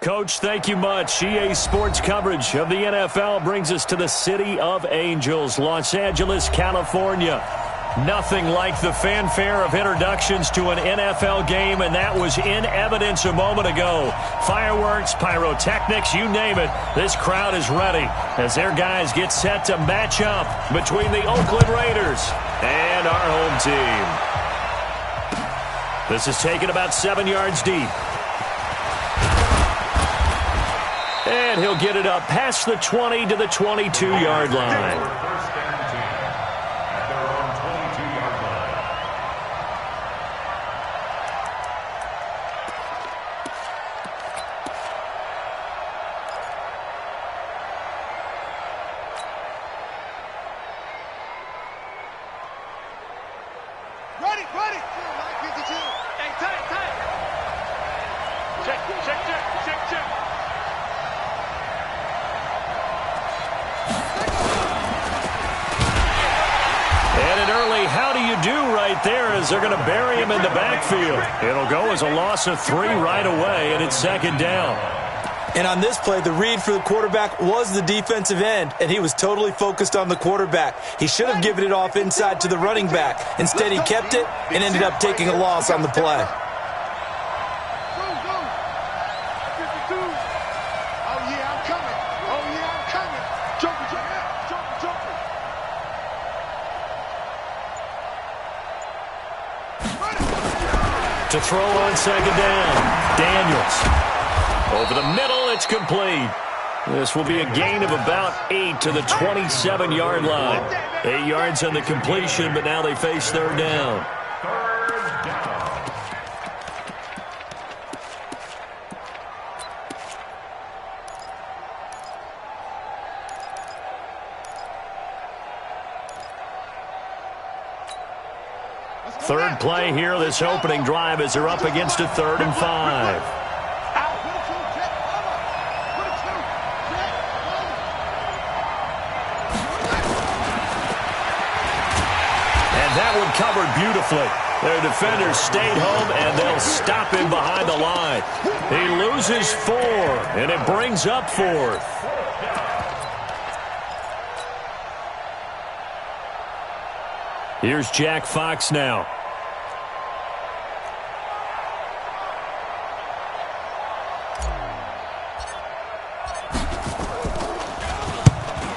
Coach, thank you much. EA Sports coverage of the NFL brings us to the City of Angels, Los Angeles, California. Nothing like the fanfare of introductions to an NFL game, and that was in evidence a moment ago. Fireworks, pyrotechnics, you name it. This crowd is ready as their guys get set to match up between the Oakland Raiders and our home team. This is taken about 7 yards deep. And he'll get it up past the 20 to the 22-yard line. They're going to bury him in the backfield. It'll go as a loss of 3 right away, and it's second down. And on this play, the read for the quarterback was the defensive end, and he was totally focused on the quarterback. He should have given it off inside to the running back. Instead, he kept it and ended up taking a loss on the play. To throw on second down, Daniels. Over the middle, it's complete. This will be a gain of about 8 to the 27-yard line. 8 yards on the completion, but now they face third down. Third play here, this opening drive, as they're up against a 3rd and 5. And that one covered beautifully. Their defenders stayed home, and they'll stop him behind the line. He loses 4, and it brings up 4th. Here's Jack Fox now.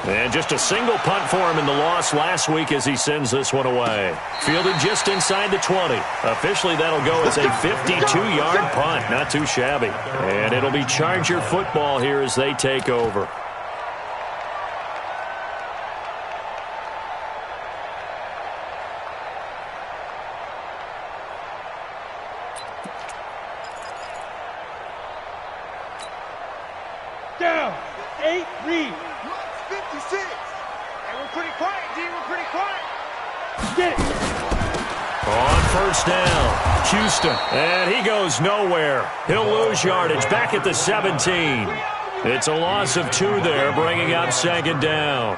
And just a single punt for him in the loss last week as he sends this one away. Fielded just inside the 20. Officially, that'll go as a 52-yard punt. Not too shabby. And it'll be Charger football here as they take over. Down. 8 read. 56. And we're pretty quiet, D. We're pretty quiet. Get it. On first down, Houston. And he goes nowhere. He'll lose yardage back at the 17. It's a loss of 2 there, bringing up second down.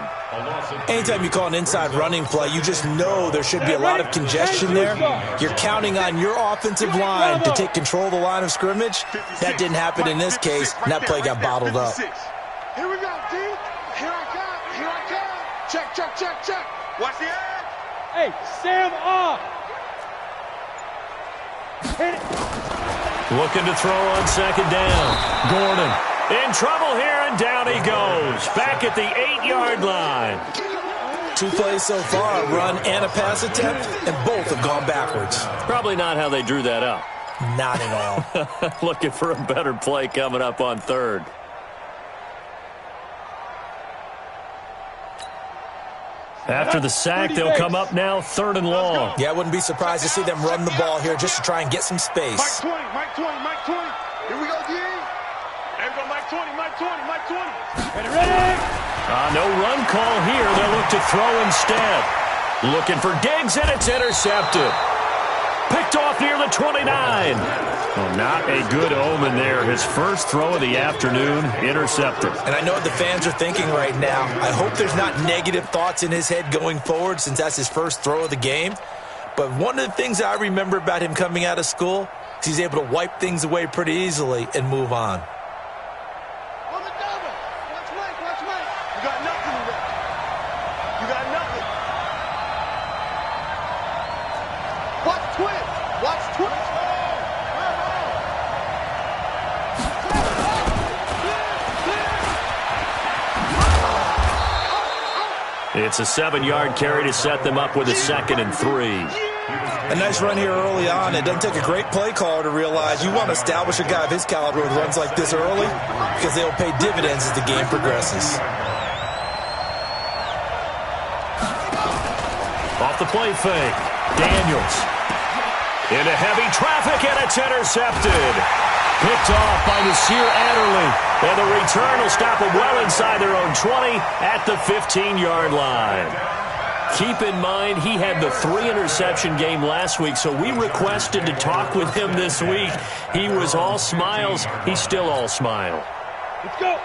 Anytime you call an inside running play, you just know there should be a lot of congestion there. You're counting on your offensive line to take control of the line of scrimmage. That didn't happen in this case, and that play got bottled up. Here we go, D. Here I come. Here I come. Check, check, check, check. Watch the edge. Hey, Sam off. Hit it. Looking to throw on second down. Gordon in trouble here, and down he goes. Back at the 8-yard line. 2 plays so far, a run and a pass attempt, and both have gone backwards. Probably not how they drew that up. Not at all. Looking for a better play coming up on third. After the sack, they'll come up now 3rd and long. Yeah, I wouldn't be surprised to see them run the ball here just to try and get some space. Mike 20, Mike 20, Mike 20. Here we go, D. There we go, Mike 20, Mike 20, Mike 20. Ready, ready. No run call here. They'll look to throw instead. Looking for Diggs, and it's intercepted. Picked off near the 29. Well, not a good omen there. His first throw of the afternoon, intercepted. And I know what the fans are thinking right now. I hope there's not negative thoughts in his head going forward since that's his first throw of the game. But one of the things I remember about him coming out of school is he's able to wipe things away pretty easily and move on. got nothing left. You got nothing. Watch twist. Watch twist. It's a 7-yard carry to set them up with a 2nd and 3. A nice run here early on. It doesn't take a great play caller to realize you want to establish a guy of his caliber with runs like this early because they'll pay dividends as the game progresses. Off the play fake. Daniels. Into heavy traffic, and it's intercepted. Picked off by Nasir Adderley. And the return will stop them well inside their own 20 at the 15-yard line. Keep in mind, he had the 3-interception game last week, so we requested to talk with him this week. He was all smiles. He's still all smile. Let's go.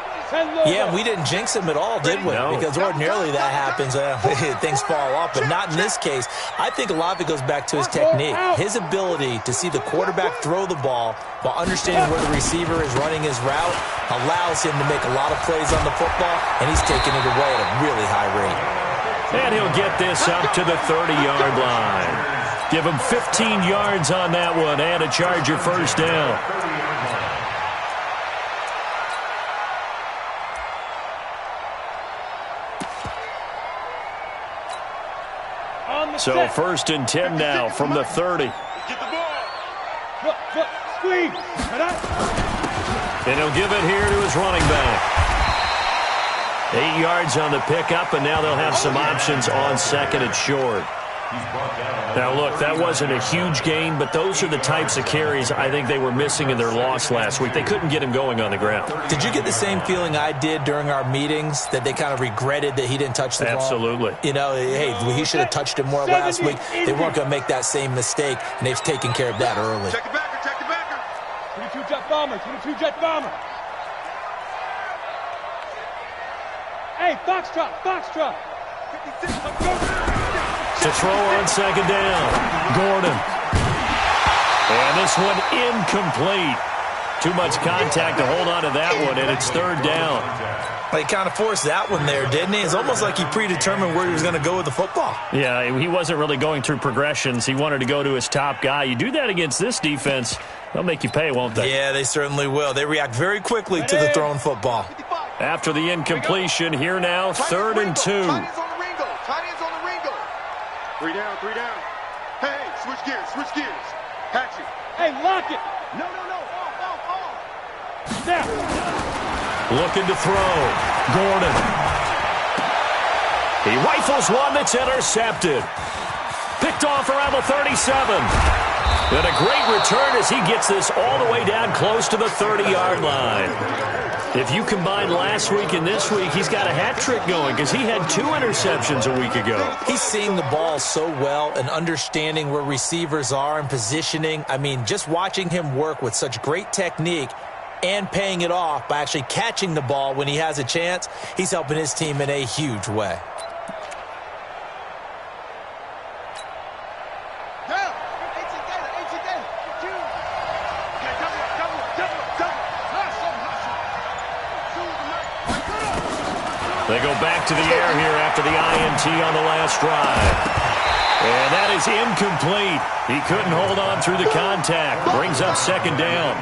Yeah, we didn't jinx him at all, did we? No. Because ordinarily that happens. Things fall off, but not in this case. I think a lot of it goes back to his technique. His ability to see the quarterback throw the ball while understanding where the receiver is running his route allows him to make a lot of plays on the football, and he's taking it away at a really high rate. And he'll get this up to the 30-yard line. Give him 15 yards on that one and a Charger first down. So 1st and 10 now from the 30. Get the ball. Look, squeeze. And he'll give it here to his running back. 8 yards on the pickup, and now they'll have some options on 2nd and short. Now, look, that wasn't a huge gain, but those are the types of carries I think they were missing in their loss last week. They couldn't get him going on the ground. Did you get the same feeling I did during our meetings, that they kind of regretted that he didn't touch the ball? Absolutely. You know, hey, he should have touched it more last week. They weren't going to make that same mistake, and they've taken care of that early. Check the backer, check the backer. 22 jet bomber, 22 jet bomber. Hey, Foxtrot. 56, let's go. To throw on 2nd down, Gordon. And this one incomplete. Too much contact to hold on to that one, and it's 3rd down. He kind of forced that one there, didn't he? It's almost like he predetermined where he was going to go with the football. Yeah, he wasn't really going through progressions. He wanted to go to his top guy. You do that against this defense, they'll make you pay, won't they? Yeah, they certainly will. They react very quickly to the thrown football. After the incompletion, here now, 3rd and 2. Tight ends on the Ringo. 3 down. Hey, switch gears. Hatch it. Hey, lock it. No. Off. Snap. Looking to throw. Gordon. He rifles one that's intercepted. Picked off around the 37. And a great return as he gets this all the way down close to the 30-yard line. If you combine last week and this week, he's got a hat trick going because he had 2 interceptions a week ago. He's seeing the ball so well and understanding where receivers are and positioning. I mean, just watching him work with such great technique and paying it off by actually catching the ball when he has a chance, he's helping his team in a huge way. They go back to the air here after the INT on the last drive. And that is incomplete. He couldn't hold on through the contact. Brings up 2nd down.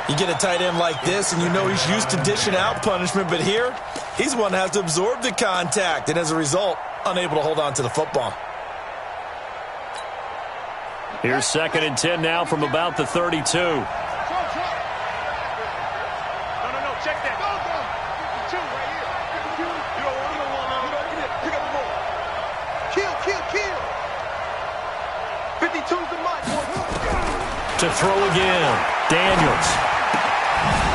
You get a tight end like this, and you know he's used to dishing out punishment, but here, he's the one that has to absorb the contact, and as a result, unable to hold on to the football. Here's 2nd and 10 now from about the 32. No, check that. Two right here. You don't want to pick up the ball. Kill. 52's the mark. To throw again. Daniels.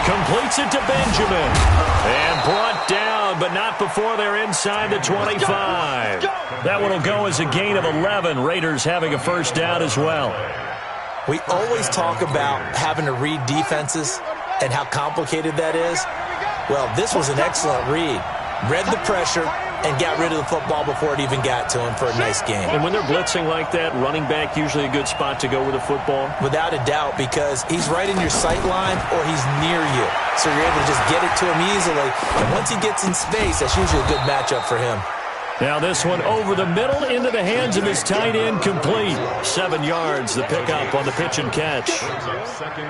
Completes it to Benjamin. And brought down, but not before they're inside the 25. That one will go as a gain of 11. Raiders having a first down as well. We always talk about having to read defenses and how complicated that is. Well, this was an excellent read. Read the pressure, and got rid of the football before it even got to him for a nice game. And when they're blitzing like that, running back usually a good spot to go with the football? Without a doubt, because he's right in your sight line or he's near you. So you're able to just get it to him easily. And once he gets in space, that's usually a good matchup for him. Now this one over the middle into the hands of his tight end, complete. 7 yards, the pickup on the pitch and catch.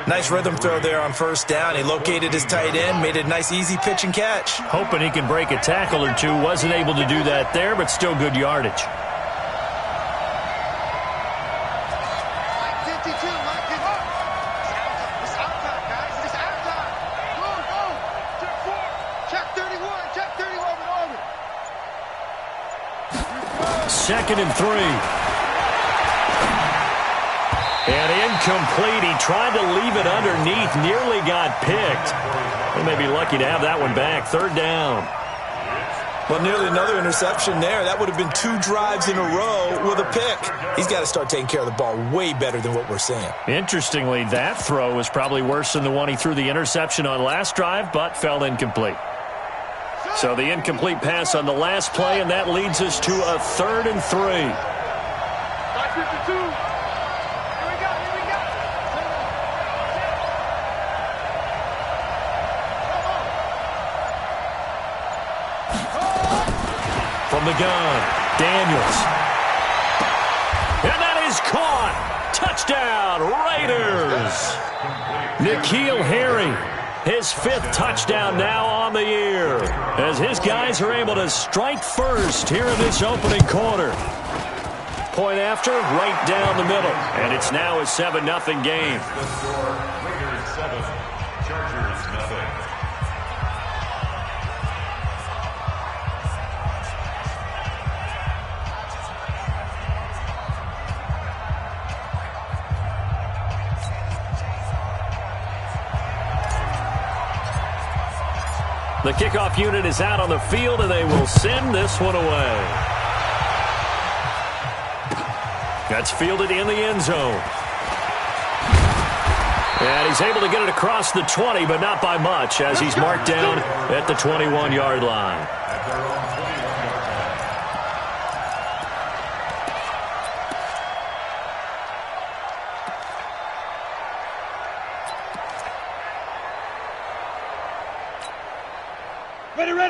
Nice rhythm throw there on first down. He located his tight end, made it a nice easy pitch and catch. Hoping he can break a tackle or two. Wasn't able to do that there, but still good yardage. Second and 3. And incomplete. He tried to leave it underneath. Nearly got picked. They may be lucky to have that one back. Third down. Well, nearly another interception there. That would have been 2 drives in a row with a pick. He's got to start taking care of the ball way better than what we're seeing. Interestingly, that throw was probably worse than the one he threw the interception on last drive, but fell incomplete. So the incomplete pass on the last play, and that leads us to a 3rd and 3. From the gun, Daniels. And that is caught. Touchdown, Raiders. N'Keal Harry. His 5th touchdown now on the year as his guys are able to strike first here in this opening quarter. Point after, right down the middle. And it's now a 7-0 game. Raiders 7, Chargers 0. The kickoff unit is out on the field, and they will send this one away. That's fielded in the end zone. And he's able to get it across the 20, but not by much, as he's marked down at the 21-yard line.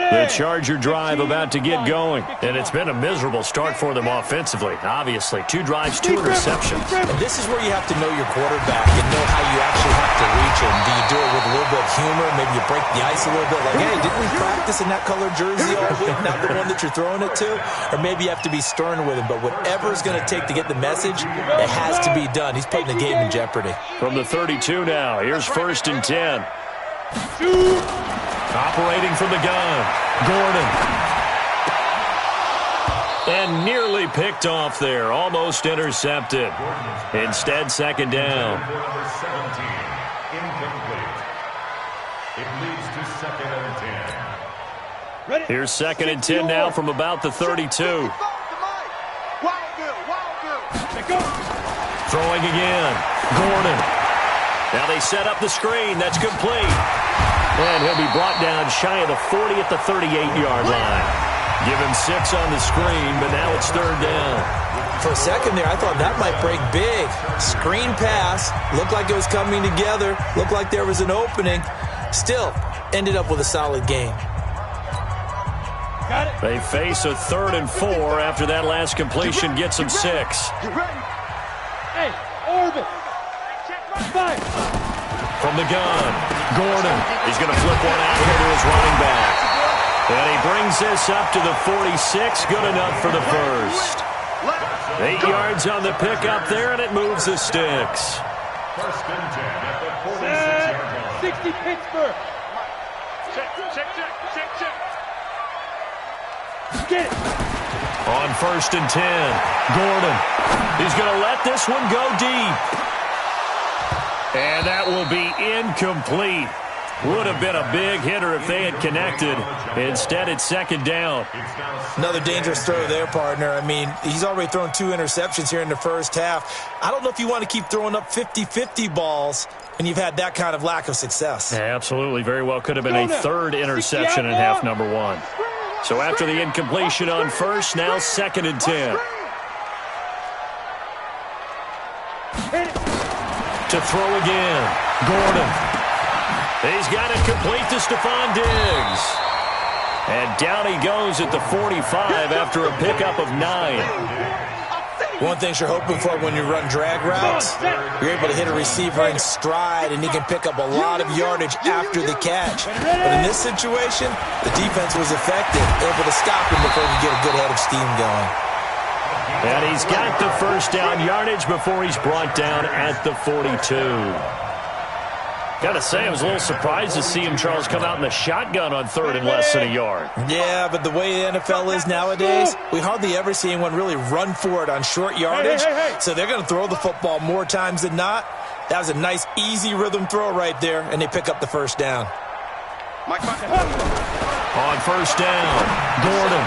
The Charger drive about to get going, and it's been a miserable start for them offensively. Obviously, 2 drives, 2 interceptions. And this is where you have to know your quarterback and know how you actually have to reach him. Do you do it with a little bit of humor? Maybe you break the ice a little bit, like, hey, didn't we practice in that colored jersey all week, not the one that you're throwing it to? Or maybe you have to be stern with him, but whatever it's going to take to get the message, it has to be done. He's putting the game in jeopardy. From the 32 now, here's 1st and 10. Operating from the gun, Gordon. And nearly picked off there, almost intercepted. Instead, 2nd down. Number 17, incomplete. It leads to 2nd and 10. Here's 2nd and 10 now from about the 32. Throwing again, Gordon. Now they set up the screen, that's complete. And he'll be brought down shy of the 40 at the 38-yard line. Give him 6 on the screen, but now it's 3rd down. For a second there, I thought that might break big. Screen pass, looked like it was coming together, looked like there was an opening. Still, ended up with a solid game. They face a 3rd and 4 after that last completion gets them 6. Hey, orbit. Fire. From the gun, Gordon. He's going to flip one out here to his running back. And he brings this up to the 46. Good enough for the first. 8 yards on the pickup there, and it moves the sticks. 1st and 10 at the 46-yard line. 60 Pittsburgh. Check. Get it. On 1st and 10, Gordon. He's going to let this one go deep. And that will be incomplete. Would have been a big hitter if they had connected. Instead, it's 2nd down. Another dangerous throw there, partner. I mean, he's already thrown 2 interceptions here in the first half. I don't know if you want to keep throwing up 50-50 balls when you've had that kind of lack of success. Yeah, absolutely. Very well could have been a 3rd interception in half number 1. So after the incompletion on first, now 2nd and 10. To throw again. Gordon. He's got it complete to Stephon Diggs. And down he goes at the 45 after a pickup of 9. One thing you're hoping for when you run drag routes, you're able to hit a receiver in stride, and he can pick up a lot of yardage after the catch. But in this situation, the defense was effective, able to stop him before he get a good head of steam going. And he's got the first down yardage before he's brought down at the 42. Got to say, I was a little surprised to see him, Charles, come out in the shotgun on 3rd and less than a yard. Yeah, but the way the NFL is nowadays, we hardly ever see anyone really run for it on short yardage. So they're going to throw the football more times than not. That was a nice, easy rhythm throw right there, and they pick up the first down. On first down, Gordon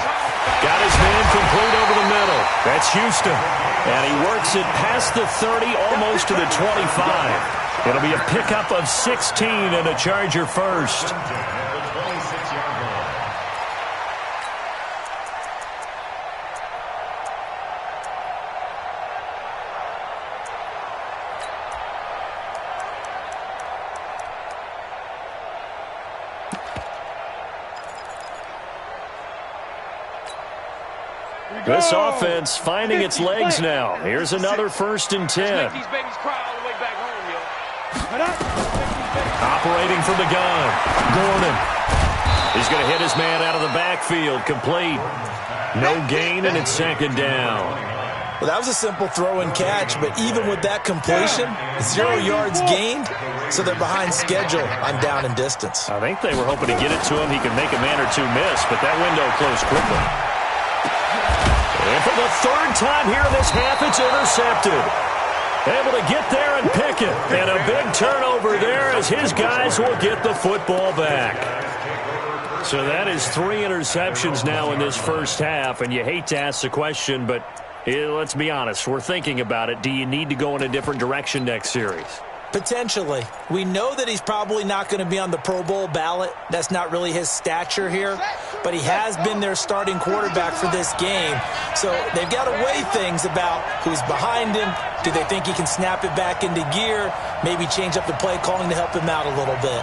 got his man complete over the middle. That's Houston. And he works it past the 30, almost to the 25. It'll be a pickup of 16 and a Charger first. This offense finding its legs now. Here's another 1st and 10. Operating from the gun, Gordon. He's going to hit his man out of the backfield, complete. No gain, and it's 2nd down. Well, that was a simple throw and catch, but even with that completion, 0 yards gained, so they're behind schedule on down and distance. I think they were hoping to get it to him. He could make a man or two miss, but that window closed quickly. And for the 3rd time here in this half, it's intercepted. Able to get there and pick it. And a big turnover there as his guys will get the football back. So that is 3 interceptions now in this first half. And you hate to ask the question, but let's be honest. We're thinking about it. Do you need to go in a different direction next series? Potentially. We know that he's probably not going to be on the Pro Bowl ballot. That's not really his stature here. But he has been their starting quarterback for this game. So they've got to weigh things about who's behind him. Do they think he can snap it back into gear? Maybe change up the play calling to help him out a little bit.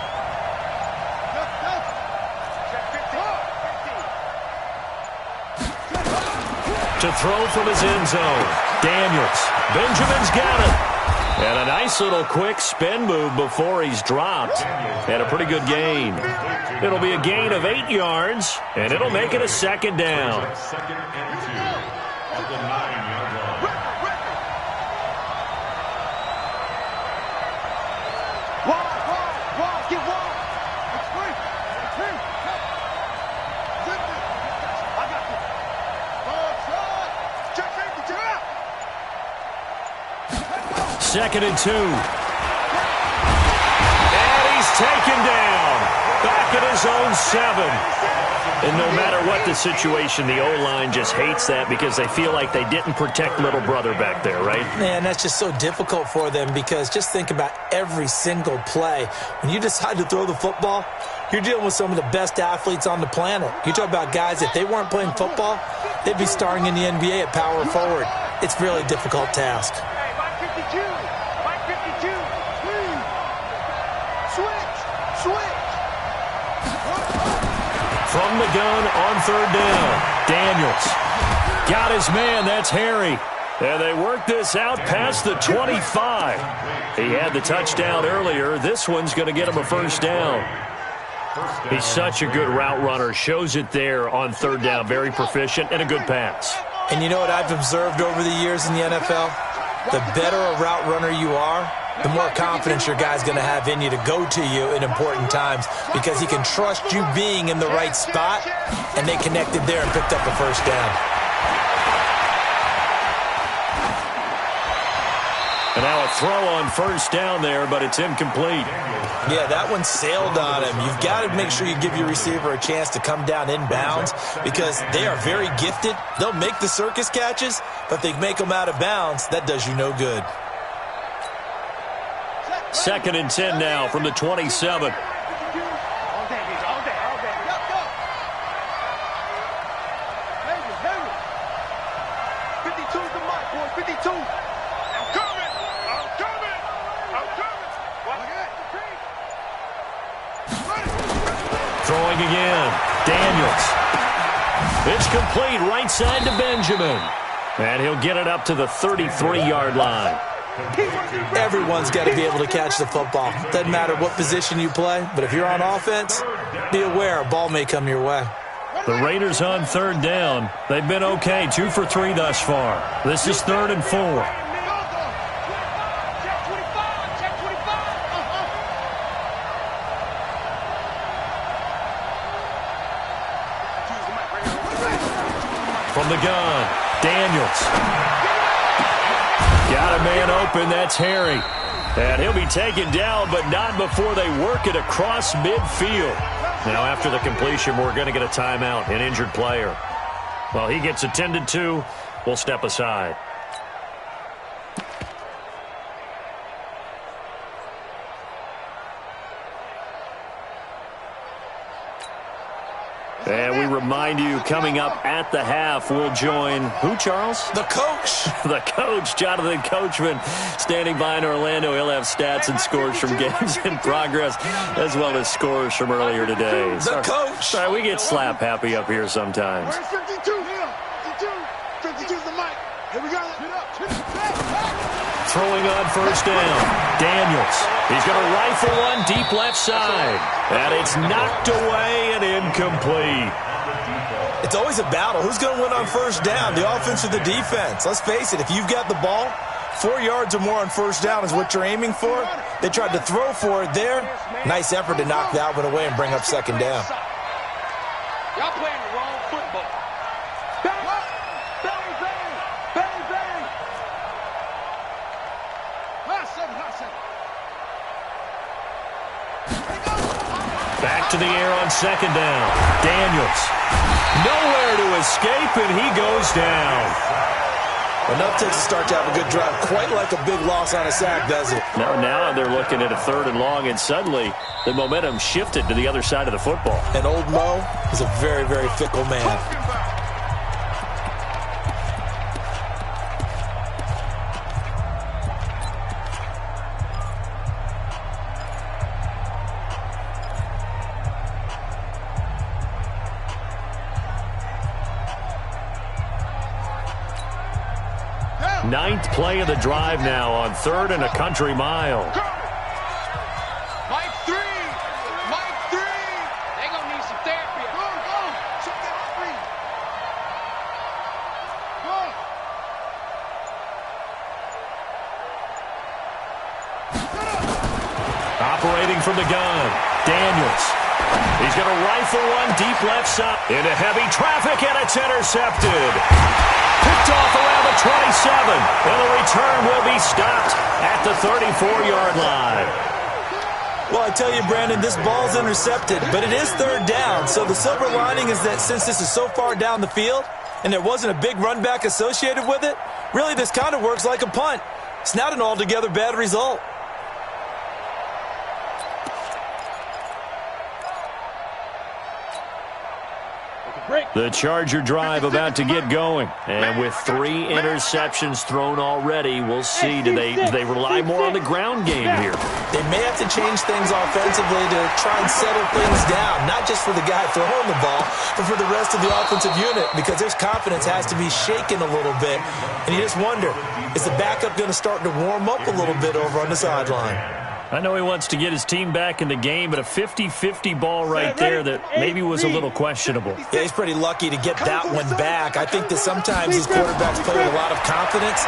To throw from his end zone. Daniels. Benjamin's got it. And a nice little quick spin move before he's dropped. And a pretty good gain. It'll be a gain of 8 yards, and it'll make it a 2nd down. Second and 2. And he's taken down. Back at his own 7. And no matter what the situation, the O-line just hates that because they feel like they didn't protect little brother back there, right? Man, that's just so difficult for them because just think about every single play. When you decide to throw the football, you're dealing with some of the best athletes on the planet. You talk about guys, if they weren't playing football, they'd be starring in the NBA at power forward. It's a really difficult task. From the gun on 3rd down. Daniels got his man. That's Harry. And they work this out past the 25. He had the touchdown earlier. This one's going to get him a 1st down. He's such a good route runner. Shows it there on 3rd down. Very proficient and a good pass. And you know what I've observed over the years in the NFL? The better a route runner you are, the more confidence your guy's going to have in you to go to you in important times because he can trust you being in the right spot, and they connected there and picked up a 1st down. And now a throw on 1st down there, but it's incomplete. Yeah, that one sailed on him. You've got to make sure you give your receiver a chance to come down inbounds because they are very gifted. They'll make the circus catches, but if they make them out of bounds, that does you no good. 2nd and 10 now from the 27. It's complete right side to Benjamin. And he'll get it up to the 33-yard line. Everyone's got to be able to catch the football. Doesn't matter what position you play, but if you're on offense, be aware a ball may come your way. The Raiders on third down. They've been okay, 2 for 3 thus far. This is 3rd and 4. From the gun, Daniels. Got a man open, that's Harry. And he'll be taken down, but not before they work it across midfield. Now, after the completion, we're going to get a timeout, an injured player. Well, he gets attended to. We'll step aside. And we remind you, coming up at the half, we'll join who, Charles? The coach. The coach, Jonathan Coachman, standing by in Orlando. He'll have stats and scores from games in progress, as well as scores from earlier today. The coach. Sorry, we get slap happy up here sometimes. Where's 52 here? 52 is the mic. Here we go. Throwing on first down, Daniels. He's going to rifle one deep left side. And it's knocked away and incomplete. It's always a battle. Who's going to win on first down, the offense or the defense? Let's face it, if you've got the ball, 4 yards or more on first down is what you're aiming for. They tried to throw for it there. Nice effort to knock that one away and bring up second down. Y'all playing the wrong football. Bang, bang, bang, bang, bang. Hot seven. Back to the air on second down. Daniels. Nowhere to escape, and he goes down. Enough takes a start to have a good drive. Quite like a big loss on a sack, does it? Now they're looking at a 3rd and long, and suddenly the momentum shifted to the other side of the football. And old Mo is a very, very fickle man. Ninth play of the drive now on 3rd and a country mile. Mike 3. They're going to need some therapy. Go. Check that 3. Go. Operating from the gun, Daniels. He's going to rifle one deep left side. Into heavy traffic, and it's intercepted. Picked off around the 27, and the return will be stopped at the 34-yard line. Well, I tell you, Brandon, this ball's intercepted, but it is 3rd down. So the silver lining is that since this is so far down the field and there wasn't a big run back associated with it, really this kind of works like a punt. It's not an altogether bad result. The Charger drive about to get going. And with 3 interceptions thrown already, we'll see. Do they rely more on the ground game here? They may have to change things offensively to try and settle things down, not just for the guy throwing the ball, but for the rest of the offensive unit, because their confidence has to be shaken a little bit. And you just wonder, is the backup going to start to warm up a little bit over on the sideline? I know he wants to get his team back in the game, but a 50-50 ball right there that maybe was a little questionable. Yeah, he's pretty lucky to get that one back. I think that sometimes these quarterbacks play with a lot of confidence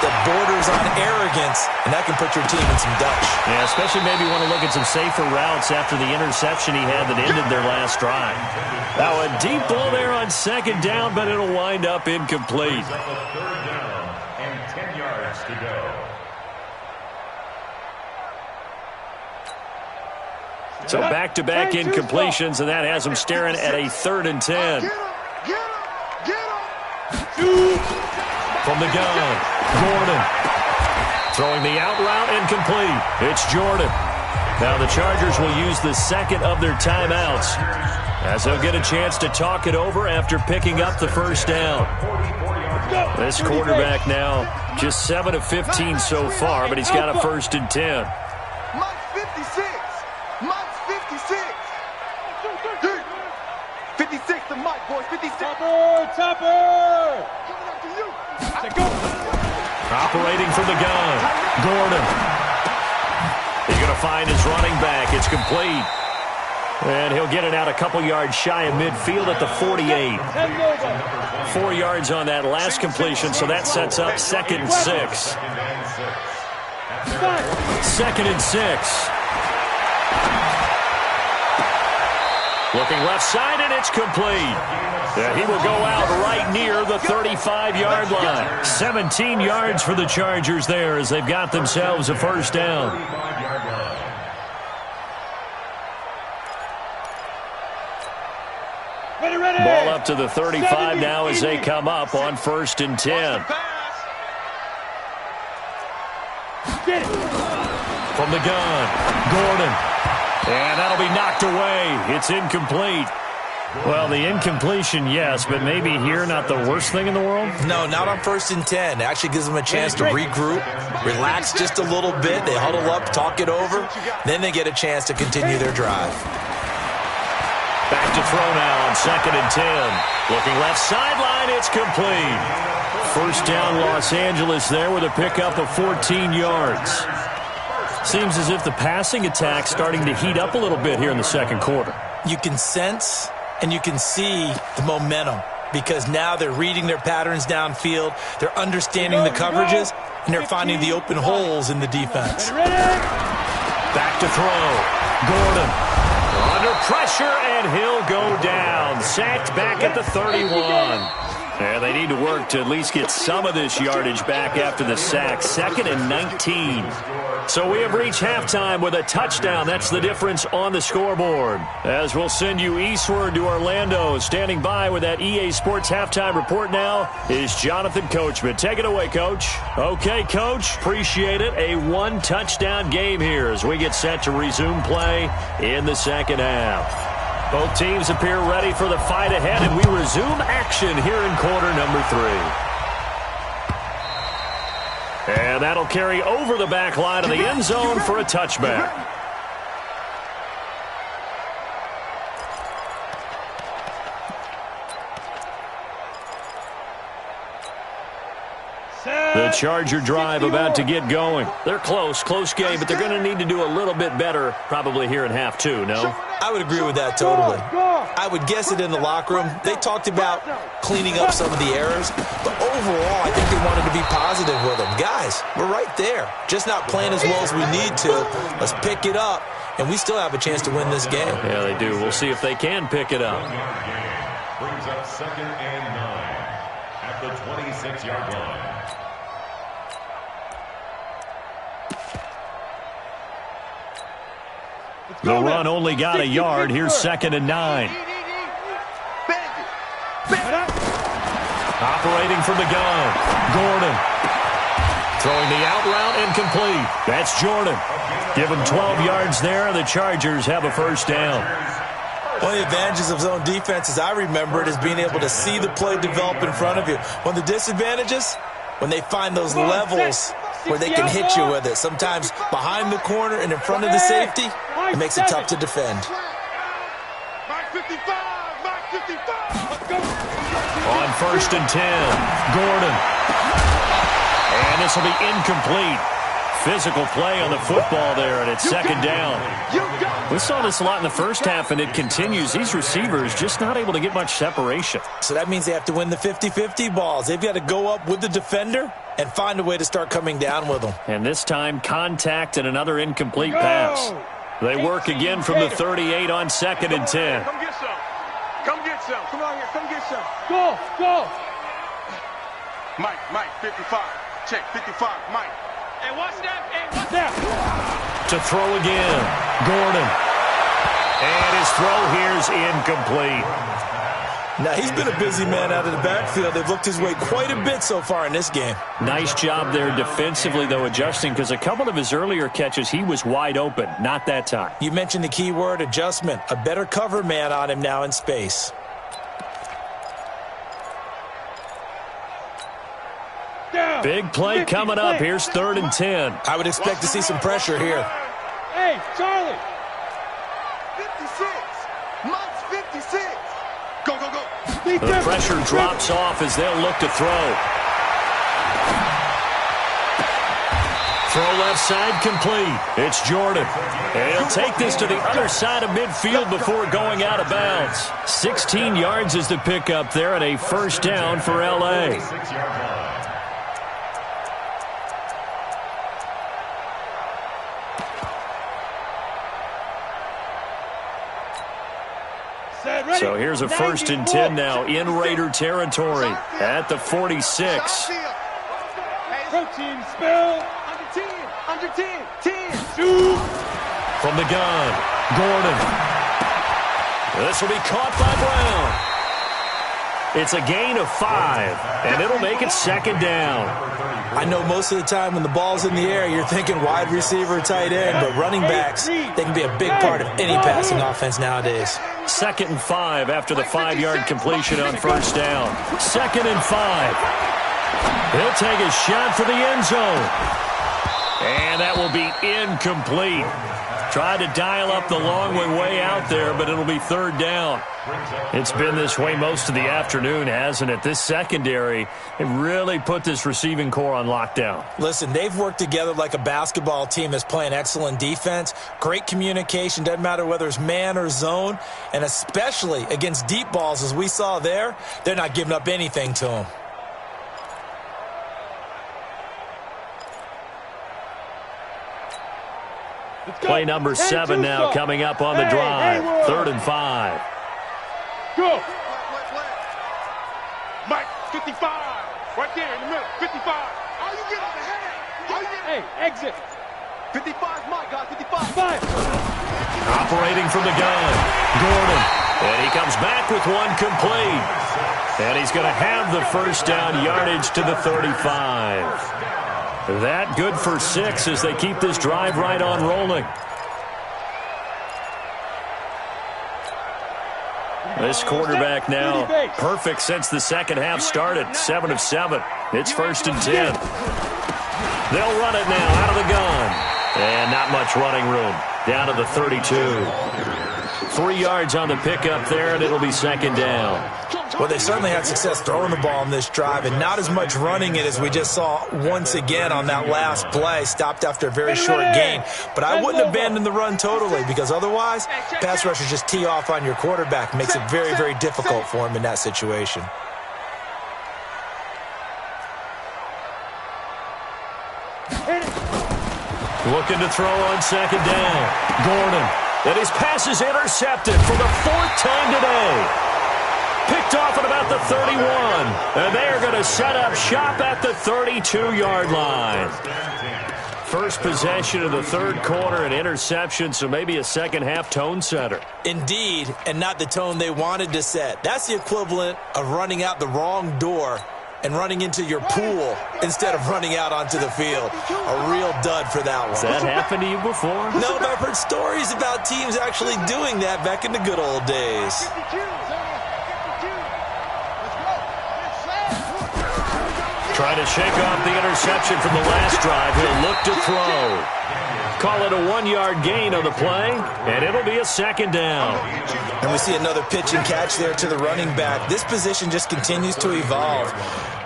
that borders on arrogance, and that can put your team in some dutch. Yeah, especially maybe want to look at some safer routes after the interception he had that ended their last drive. Now a deep ball there on second down, but it'll wind up incomplete. 3rd down and 10 yards to go. So back-to-back incompletions, and that has him staring at a 3rd and 10. Get him. From the gun, Gordon. Throwing the out route incomplete. It's Jordan. Now the Chargers will use the second of their timeouts as they'll get a chance to talk it over after picking up the first down. This quarterback now just 7 of 15 so far, but he's got a 1st and 10. Mike's 56. 56 to Mike. Topper! Operating from the gun. Gordon. He's going to find his running back. It's complete. And he'll get it out a couple yards shy of midfield at the 48. 4 yards on that last completion, so that sets up 2nd and 6. 2nd and 6. Looking left side, and it's complete. Yeah, he will go out right near the 35-yard line. 17 yards for the Chargers there as they've got themselves a first down. Ball up to the 35 now as they come up on 1st and 10. From the gun, Gordon. And that'll be knocked away. It's incomplete. Well, the incompletion, yes, but maybe here not the worst thing in the world? No, not on 1st and 10. It actually gives them a chance to regroup, relax just a little bit. They huddle up, talk it over. Then they get a chance to continue their drive. Back to throw now on 2nd and 10. Looking left sideline, it's complete. First down, Los Angeles there with a pickup of 14 yards. Seems as if the passing attack's starting to heat up a little bit here in the second quarter. You can sense and you can see the momentum because now they're reading their patterns downfield, they're understanding the coverages, and they're finding the open holes in the defense. Back to throw. Gordon under pressure, and he'll go down. Sacked back at the 31. Yeah, they need to work to at least get some of this yardage back after the sack. 2nd and 19. So we have reached halftime with a touchdown. That's the difference on the scoreboard. As we'll send you eastward to Orlando. Standing by with that EA Sports halftime report now is Jonathan Coachman. Take it away, Coach. Okay, Coach. Appreciate it. A one-touchdown game here as we get set to resume play in the second half. Both teams appear ready for the fight ahead, and we resume action here in quarter number 3. And that'll carry over the back line of the end zone for a touchback. The Charger drive about to get going. They're close game, but they're going to need to do a little bit better probably here in half 2, no? I would agree with that totally. I would guess it in the locker room. They talked about cleaning up some of the errors, but overall, I think they wanted to be positive with them. Guys, we're right there. Just not playing as well as we need to. Let's pick it up, and we still have a chance to win this game. Yeah, they do. We'll see if they can pick it up. Brings up 2nd and 9 at the 26-yard line. The run only got a yard. Here's 2nd and 9. Operating from the gun. Gordon. Throwing the out route incomplete. That's Jordan. Give him 12 yards there. The Chargers have a first down. One of the advantages of zone defense, as I remember it, is being able to see the play develop in front of you. One of the disadvantages, when they find those levels where they can hit you with it. Sometimes behind the corner and in front of the safety, it makes it tough to defend. On 1st and 10, Gordon. And this will be incomplete. Physical play on the football there, and it's 2nd down. We saw this a lot in the first half, and it continues. These receivers just not able to get much separation. So that means they have to win the 50-50 balls. They've got to go up with the defender and find a way to start coming down with them. And this time, contact and another incomplete pass. They work again from the 38 on 2nd and 10. Come get some. Come get some. Come on here. Come get some. Go. Mike, 55. Check, 55. Mike. Hey, watch that. To throw again. Gordon. And his throw here's incomplete. Now, he's been a busy man out of the backfield. They've looked his way quite a bit so far in this game. Nice job there defensively, though, adjusting, because a couple of his earlier catches, he was wide open. Not that time. You mentioned the key word, adjustment. A better cover man on him now in space. Big play coming up. Here's 3rd and 10. I would expect to see some pressure here. Hey, Charlie. 56. Mike's 56. Go. The pressure drops off as they'll look to throw. Throw left side complete. It's Jordan. And he'll take this to the other side of midfield before going out of bounds. 16 yards is the pickup there and a first down for L.A. So here's a 1st and 10 now in Raider territory at the 46. Protein spill. Under 10. 10. Shoot. From the gun, Gordon. This will be caught by Brown. It's a gain of 5, and it'll make it 2nd down. I know most of the time when the ball's in the air, you're thinking wide receiver, tight end, but running backs, they can be a big part of any passing offense nowadays. 2nd and 5 after the 5-yard completion on 1st down. 2nd and 5. He'll take a shot for the end zone. And that will be incomplete. Tried to dial up the long way out there, but it'll be 3rd down. It's been this way most of the afternoon, hasn't it? This secondary, it really put this receiving core on lockdown. Listen, they've worked together like a basketball team that's playing excellent defense. Great communication, doesn't matter whether it's man or zone. And especially against deep balls, as we saw there, they're not giving up anything to them. Play number 7 now coming up on the drive. 3rd and 5. Go. Mike, 55. Right there in the middle. 55. All you get on the head. Hey, exit. 55 is Mike, guys. 55. 5. Operating from the gun, Gordon. And he comes back with one complete. And he's going to have the first down yardage to the 35. That good for 6 as they keep this drive right on rolling. This quarterback now perfect since the second half started. 7 of 7. It's 1st and 10. They'll run it now out of the gun. And not much running room. Down to the 32. 3 yards on the pickup there, and it'll be 2nd down. Well, they certainly had success throwing the ball in this drive, and not as much running it as we just saw once again on that last play. Stopped after a very short gain. But I wouldn't abandon the run totally, because otherwise, pass rushers just tee off on your quarterback. Makes it very, very difficult for him in that situation. Looking to throw on 2nd down. Gordon. And his pass is intercepted for the 4th time today. Picked off at about the 31. And they are going to set up shop at the 32-yard line. First possession of the 3rd quarter, an interception, so maybe a second-half tone setter. Indeed, and not the tone they wanted to set. That's the equivalent of running out the wrong door and running into your pool instead of running out onto the field. A real dud for that one. Has that happened to you before? No, but I've heard stories about teams actually doing that back in the good old days. Trying to shake off the interception from the last drive. He'll look to throw. Call it a 1-yard gain on the play, and it'll be a 2nd down. And we see another pitch and catch there to the running back. This position just continues to evolve.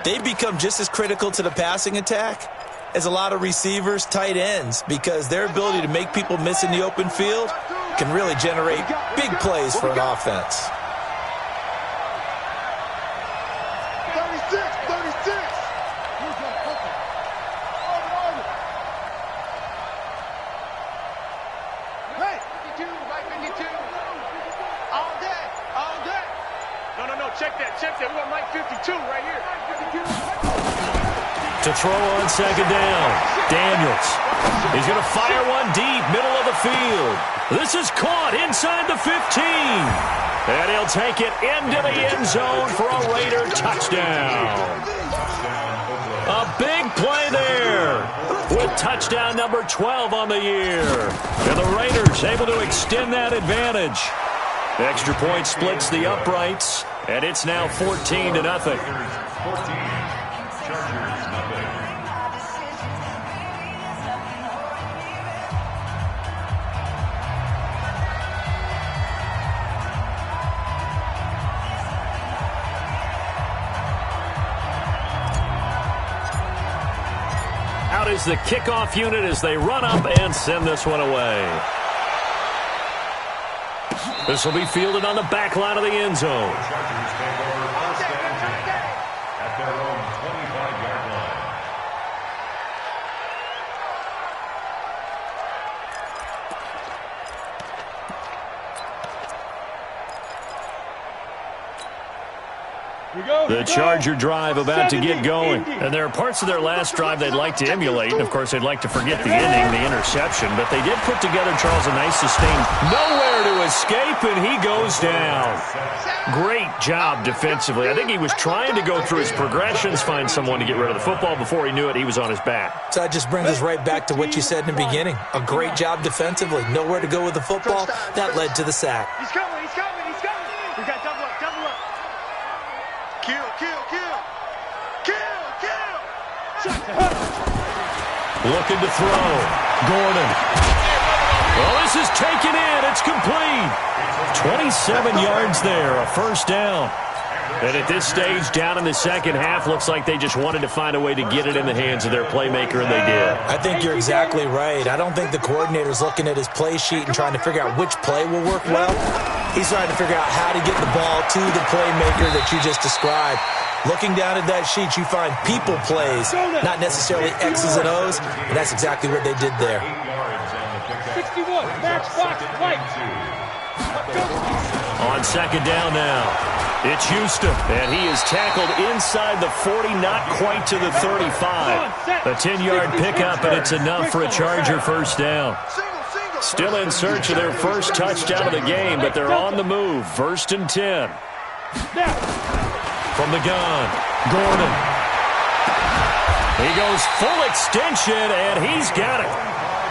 They've become just as critical to the passing attack as a lot of receivers, tight ends, because their ability to make people miss in the open field can really generate big plays for an offense. 36. Hey, 52, right 52. All day. No, check that. We got Mike 52 right here. To throw on 2nd down, Daniels. He's going to fire one deep, middle of the field. This is caught inside the 15. And he'll take it into the end zone for a Raider touchdown. A big play there with touchdown number 12 on the year. And the Raiders able to extend that advantage. The extra point splits the uprights, and it's now 14-0. is the kickoff unit as they run up and send this one away. This will be fielded on the back line of the end zone. At their own 25-yard line. The Charger drive about to get going. And there are parts of their last drive they'd like to emulate. And, of course, they'd like to forget the ending, the interception. But they did put together, Charles, a nice sustained nowhere to escape, and he goes down. Great job defensively. I think he was trying to go through his progressions, find someone to get rid of the football. Before he knew it, he was on his back. So that just brings us right back to what you said in the beginning. A great job defensively. Nowhere to go with the football. That led to the sack. He's coming, he's coming, he's coming. We got double up, double up. Kill, kill, kill. Kill, kill. Looking to throw. Gordon. Well, this is taken in. It's complete. 27 yards there, a first down. And at this stage, down in the second half, looks like they just wanted to find a way to get it in the hands of their playmaker, and they did. I think you're exactly right. I don't think the coordinator's looking at his play sheet and trying to figure out which play will work well. He's trying to figure out how to get the ball to the playmaker that you just described. Looking down at that sheet, you find people plays, not necessarily X's and O's, and that's exactly what they did there. 61, match box, white. On second down now, it's Houston, and he is tackled inside the 40, not quite to the 35. A 10-yard pickup, and it's enough for a Charger first down. Still in search of their first touchdown of the game, but they're on the move. First and 10. From the gun, Gordon. He goes full extension, and he's got it.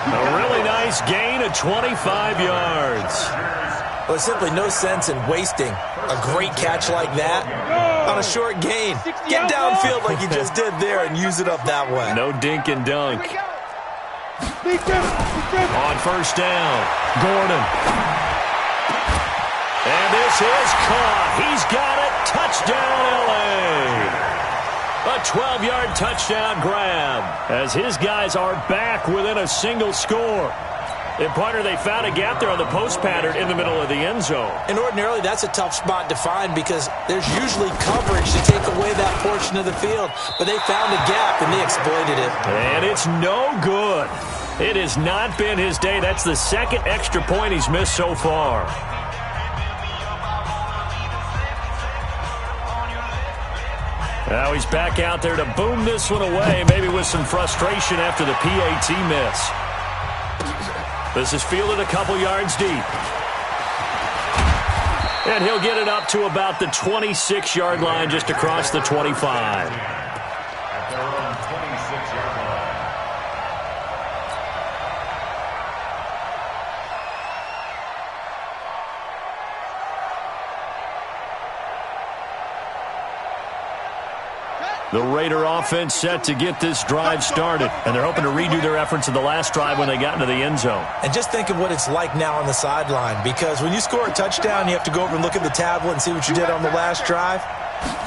A really nice gain of 25 yards. Well, there's simply no sense in wasting a great catch like that on a short gain. Get downfield like you just did there and use it up that way. No dink and dunk. On first down, Gordon. And this is caught. He's got it. Touchdown, L.A. A 12-yard touchdown grab as his guys are back within a single score. And, partner, they found a gap there on the post pattern in the middle of the end zone. And ordinarily, that's a tough spot to find because there's usually coverage to take away that portion of the field. But they found a gap, and they exploited it. And it's no good. It has not been his day. That's the second extra point he's missed so far. Now he's back out there to boom this one away, maybe with some frustration after the PAT miss. This is fielded a couple yards deep. And he'll get it up to about the 26-yard line, just across the 25. At their own 26-yard line. The Raider offense set to get this drive started, and they're hoping to redo their efforts in the last drive when they got into the end zone. And just think of what it's like now on the sideline, because when you score a touchdown, you have to go over and look at the tablet and see what you did on the last drive.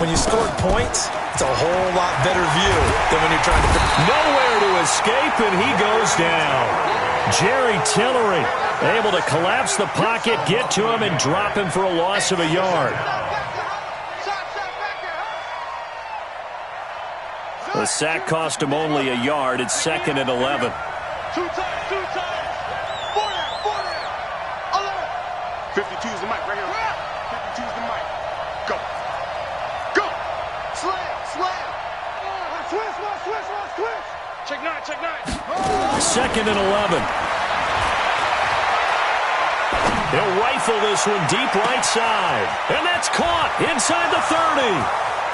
When you scored points, it's a whole lot better view than when you're trying to... Nowhere to escape, and he goes down. Jerry Tillery able to collapse the pocket, get to him, and drop him for a loss of a yard. The sack cost him only a yard. It's second and 11. Two times. 52's the mic right here. 52's the mic. Go. Go. Slam. Switch. Check nine. Second and 11. He'll rifle this one deep right side. And that's caught inside the 30.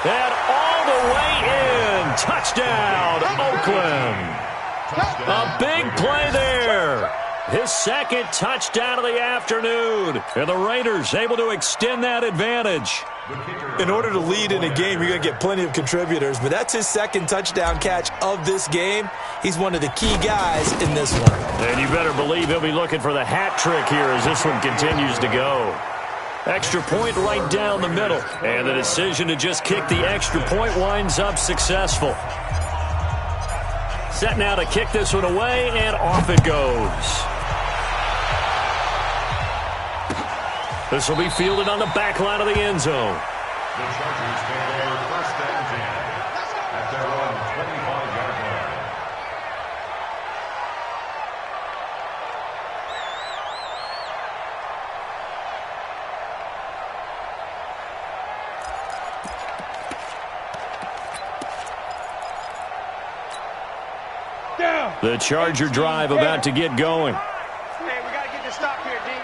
And all the way in. Touchdown, Oakland. A big play there. His second touchdown of the afternoon. And the Raiders able to extend that advantage. In order to lead in a game, you're going to get plenty of contributors, but that's his second touchdown catch of this game. He's one of the key guys in this one. And you better believe he'll be looking for the hat trick here as this one continues to go. Extra point right down the middle. And the decision to just kick the extra point winds up successful. Set now to kick this one away, and off it goes. This will be fielded on the back line of the end zone. The Chargers take over 1st and 10 at their own 25-yard line. The Charger drive about to get going. Hey, we got to get this stop here, D.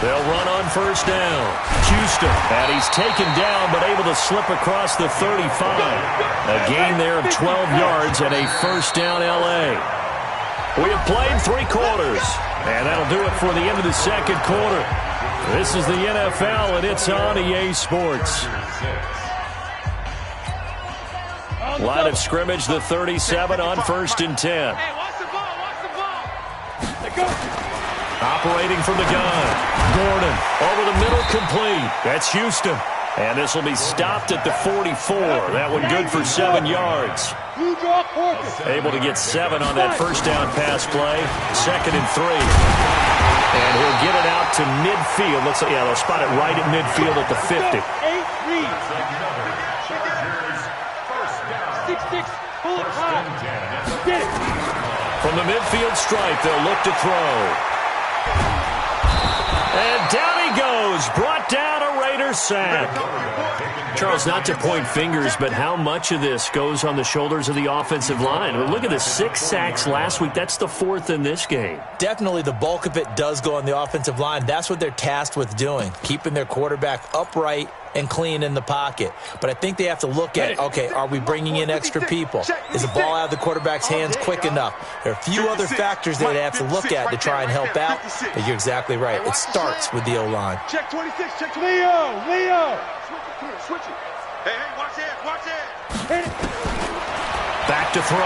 They'll run on 1st down. Houston, and he's taken down but able to slip across the 35. A gain there of 12 yards and a 1st down L.A. We have played 3 quarters, and that'll do it for the end of the 2nd quarter. This is the NFL, and it's on EA Sports. Line of scrimmage, the 37 on 1st and 10. Hey, watch the ball, watch the ball. Let's go. Operating from the gun. Gordon over the middle, complete. That's Houston. And this will be stopped at the 44. That one good for 7 yards. Able to get 7 on that 1st down pass play. 2nd and 3. And he'll get it out to midfield. Looks like, yeah, they'll spot it right at midfield at the 50. 6-6, pull it high. Get it. From the midfield stripe, they'll look to throw. And down he goes. Brought down a Raider sack. Charles, not to point fingers, but how much of this goes on the shoulders of the offensive line? I mean, look at the 6 sacks last week. That's the 4th in this game. Definitely the bulk of it does go on the offensive line. That's what they're tasked with doing, keeping their quarterback upright and clean in the pocket. But I think they have to look at, okay, are we bringing in extra people? Is the ball out of the quarterback's hands quick enough? There are a few other factors they have to look at to try and help out, but you're exactly right. It starts with the O-line. Check 26, check 26. Leo. Switch it. Hey, watch it, watch it. Back to throw.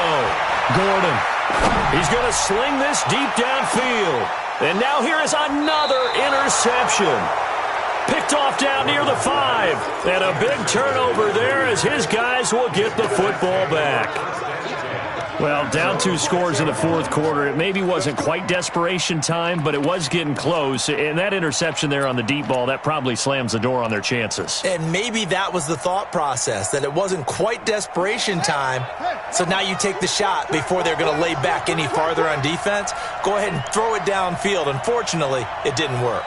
Gordon. He's going to sling this deep downfield. And now here is another interception. Picked off down near the 5. And a big turnover there as his guys will get the football back. Well, down 2 scores in the 4th quarter. It maybe wasn't quite desperation time, but it was getting close. And that interception there on the deep ball, that probably slams the door on their chances. And maybe that was the thought process, that it wasn't quite desperation time. So now you take the shot before they're going to lay back any farther on defense. Go ahead and throw it downfield. Unfortunately, it didn't work.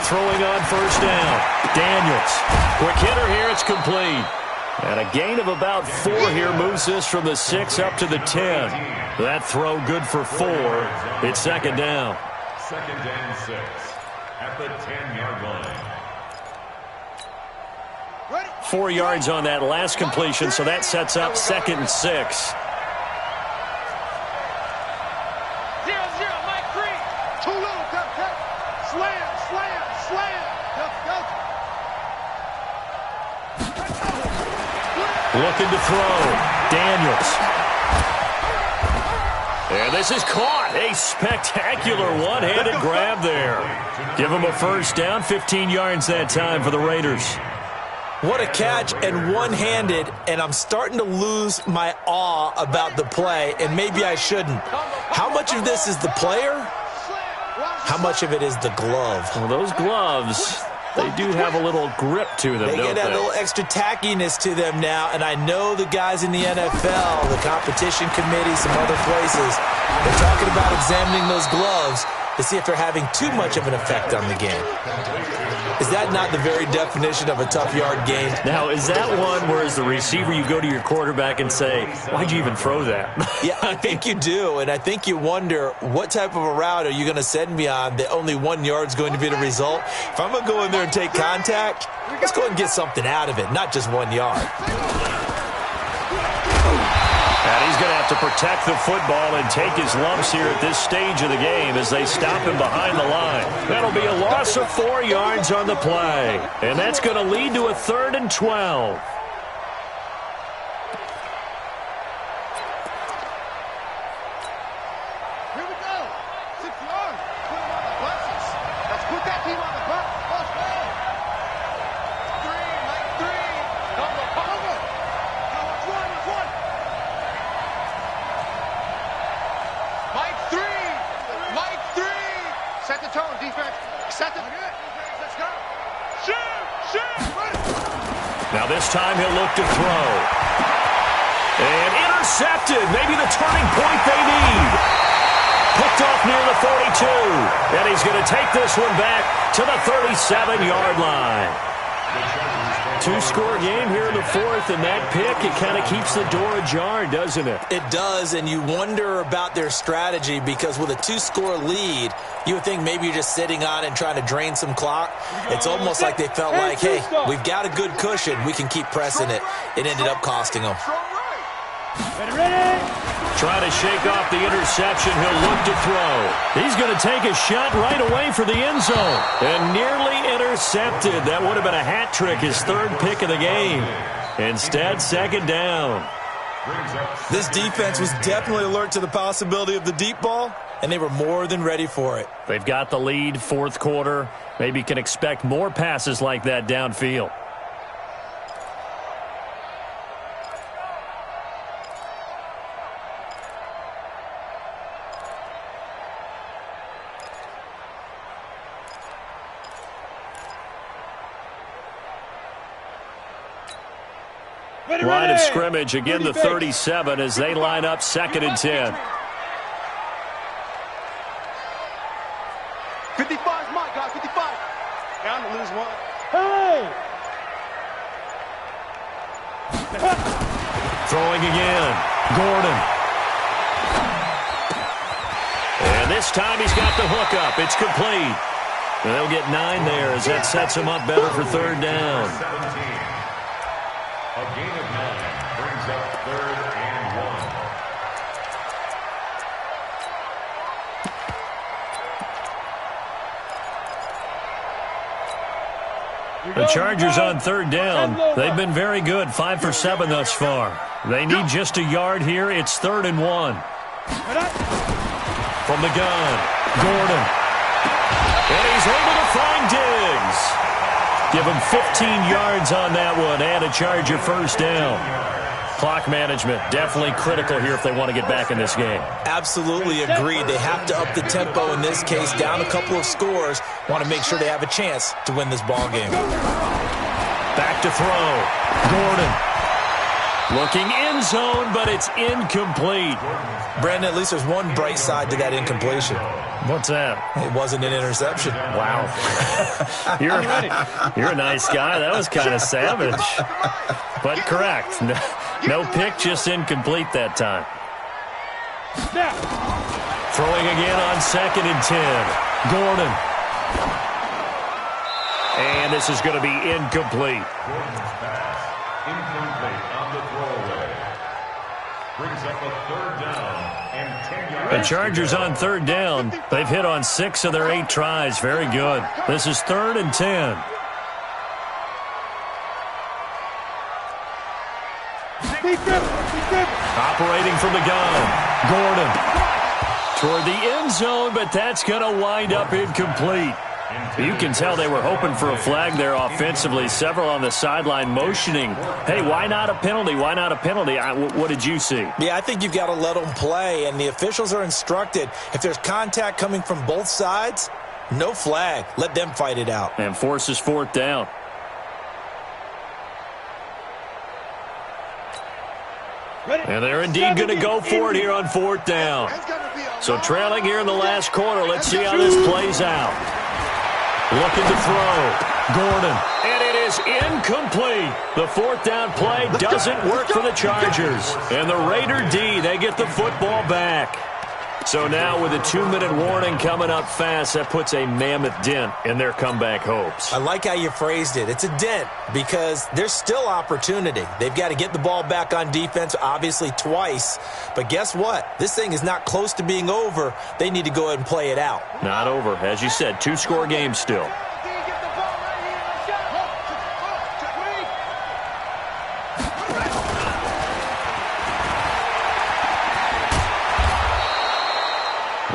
Throwing on 1st down. Daniels. Quick hitter here. It's complete. And a gain of about 4 here moves this from the 6 up to the 10. That throw good for 4. It's 2nd down. 2nd and 6 at the 10-yard line. 4 yards on that last completion, so that sets up 2nd and 6. 0-0, Mike Green. Too low, tap. Slam. Looking to throw. Daniels. And this is caught. A spectacular one-handed grab there. Give him a 1st down, 15 yards that time for the Raiders. What a catch, and one-handed, and I'm starting to lose my awe about the play, and maybe I shouldn't. How much of this is the player? How much of it is the glove? Well, those gloves, they do have a little grip to them, They don't get that they? little extra tackiness to them now, and I know the guys in the NFL, the competition committee, some other places, they're talking about examining those gloves to see if they're having too much of an effect on the game. Is that not the very definition of a tough yard gain? Now, is that one where as the receiver you go to your quarterback and say, why'd you even throw that? Yeah, I think you do, and I think you wonder what type of a route are you going to send me on that only 1 yard's going to be the result? If I'm going to go in there and take contact, let's go and get something out of it, not just 1 yard. And he's going to have to protect the football and take his lumps here at this stage of the game as they stop him behind the line. That'll be a loss of 4 yards on the play. And that's going to lead to a 3rd and 12. Here we go. 6 yards. team on the clock. Let's go. 3, Mike 3. Cover. Now it's one. Mike 3. Mike 3. Set the tone, defense. Set the... Let's go. Shoot. Now this time he'll look to throw. And intercepted. Maybe the turning point they need. Picked off near the 42. And he's going to take this one back to the 37-yard line. Two-score game here in the fourth, and that pick, it kind of keeps the door ajar, doesn't it? It does, and you wonder about their strategy because with a two-score lead, you would think maybe you're just sitting on it and trying to drain some clock. It's almost like they felt like, hey, we've got a good cushion. We can keep pressing it. It ended up costing them. Ready. Trying to shake off the interception. He'll look to throw. He's going to take a shot right away for the end zone. And nearly intercepted. That would have been a hat trick, his third pick of the game. Instead, second down. This defense was definitely alert to the possibility of the deep ball, and they were more than ready for it. They've got the lead, fourth quarter. Maybe can expect more passes like that downfield. Line of scrimmage, again the 37 as they line up 2nd and 10. 55's my guy, 55. Down to lose one. Hey! Throwing again. Gordon. And this time he's got the hook up. It's complete. And they'll get 9 there as that sets him up better for third down. 17. A gain of 9 brings up 3rd and 1. The Chargers on third down. They've been very good, 5 for 7 thus far. They need just a yard here. It's 3rd and 1. From the gun, Gordon. And he's able to find Diggs. Give him 15 yards on that one and a Charger first down. Clock management definitely critical here if they want to get back in this game. Absolutely agreed. They have to up the tempo in this case, down a couple of scores. Want to make sure they have a chance to win this ball game. Back to throw. Gordon. Looking end zone, but it's incomplete. Brandon, at least there's one bright side to that incompletion. What's that? It wasn't an interception. Wow. You're a nice guy. That was kind of savage. But correct. No pick, just incomplete that time. Throwing again on 2nd and 10. Gordon. And this is going to be incomplete. Gordon's pass. Incomplete on the throwaway. Brings up a 3rd down and 10 yards. The Chargers on 3rd down. They've hit on 6 of their 8 tries. Very good. This is 3rd and 10. Operating from the gun. Gordon. Toward the end zone, but that's going to wind up incomplete. You can tell they were hoping for a flag there offensively. Several on the sideline motioning, hey, why not a penalty? Why not a penalty? What did you see? Yeah, I think you've got to let them play, and the officials are instructed. If there's contact coming from both sides, no flag. Let them fight it out. And forces 4th down. And they're indeed going to go for it here on 4th down. So trailing here in the last quarter, let's see how this plays out. Looking to throw. Gordon. And it is incomplete. The 4th down play doesn't work for the Chargers. And the Raider D, they get the football back. So now with a 2-minute warning coming up fast, that puts a mammoth dent in their comeback hopes. I like how you phrased it. It's a dent because there's still opportunity. They've got to get the ball back on defense, obviously twice. But guess what? This thing is not close to being over. They need to go ahead and play it out. Not over. As you said, 2-score game still.